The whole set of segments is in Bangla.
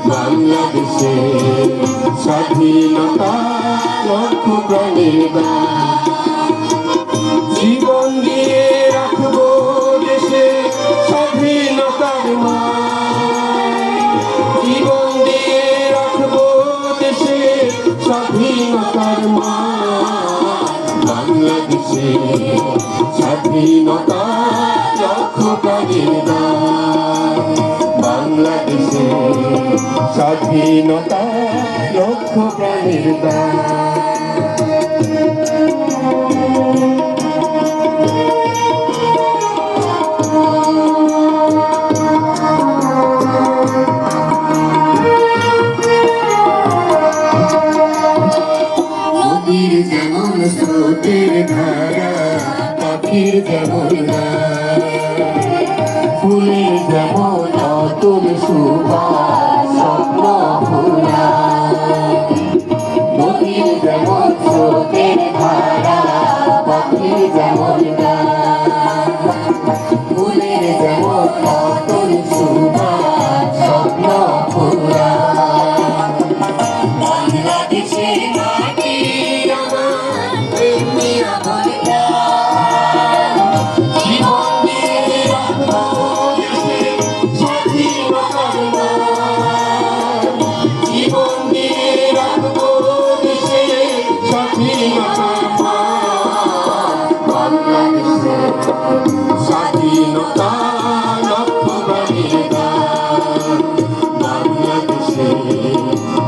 বাংলাদেশে স্বাধীনতা লক্ষ প্রাণের দান। জীবন দিয়ে রাখবো দেশে স্বাধীনতার মান। জীবন দিয়ে রাখবো দেশে স্বাধীনতার মান। বাংলাদেশে স্বাধীনতা লক্ষ প্রাণের দান। বাংলাদেশে স্বাধীনতা লক্ষ প্রাণের দান। নদীর যেমন স্রোতের ধারা, পাখির যেমন গান, ফুলের যেমন অতুল সুবাস স্বপ্ন ভোলা। নদীর যেমন স্রোতের ধারা, পাখির যেমন গান, ফুলের যেমন অতুল সুবাস স্বপ্ন ভোলা। বাংলাদেশের মাটি আমার, এমনি আমার প্রাণ। জীবন দিয়ে রাখবো দেশে স্বাধীনতার মান। জীবন দিয়ে রাখবো দেশে স্বাধীনতার মান। বাংলাদেশে স্বাধীনতা লক্ষ প্রাণের দান। বাংলাদেশে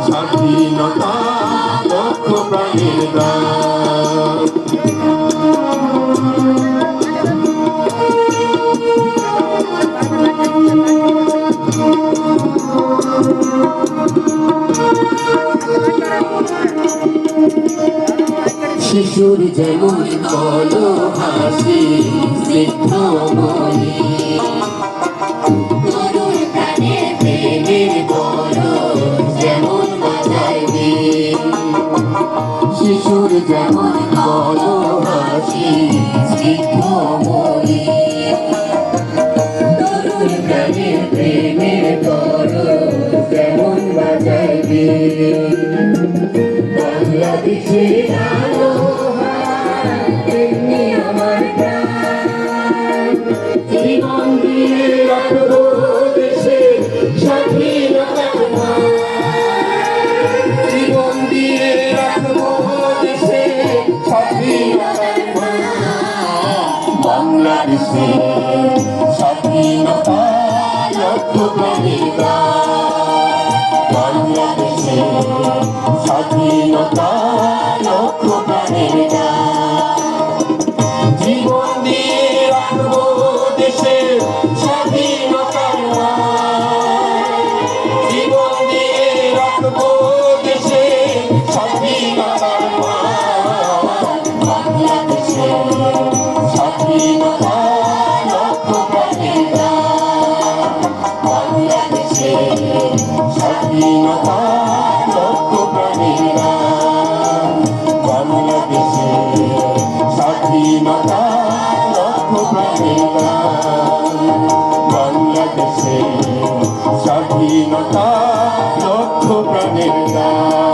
স্বাধীনতা লক্ষ প্রাণের দান। শিশুর যেমন বলো হাসি স্নিগ্ধ মনে, তরুণ প্রাণের প্রেমের বড় যেমন বাজাইবে। শিশুর যেমন বলো হাসি স্নিগ্ধ মনে, তরুণ প্রাণের প্রেমের বড় যেমন বাজাইবে। বাংলাদেশের আলো এমনি আমার প্রাণ। জীবন দিয়ে রাখবো দেশে স্বাধীনতার মান। জীবন দিয়ে রাখবো দেশে স্বাধীনতার মান। বাংলাদেশে স্বাধীনতা লক্ষ প্রাণের দান। বাংলাদেশে স্বাধীনতা লক্ষ প্রাণের দান। জীবন দিয়ে রাখবো দেশে স্বাধীনতার মান। জীবন দিয়ে রাখবো দেশে স্বাধীনতার মান। বাংলাদেশে স্বাধীনতা লক্ষ প্রাণের দান। বাংলাদেশে স্বাধীনতা লক্ষ প্রাণের দান। বাংলাদেশে স্বাধীনতা লক্ষ প্রাণের দান। বাংলাদেশে স্বাধীনতা লক্ষ প্রাণের দান।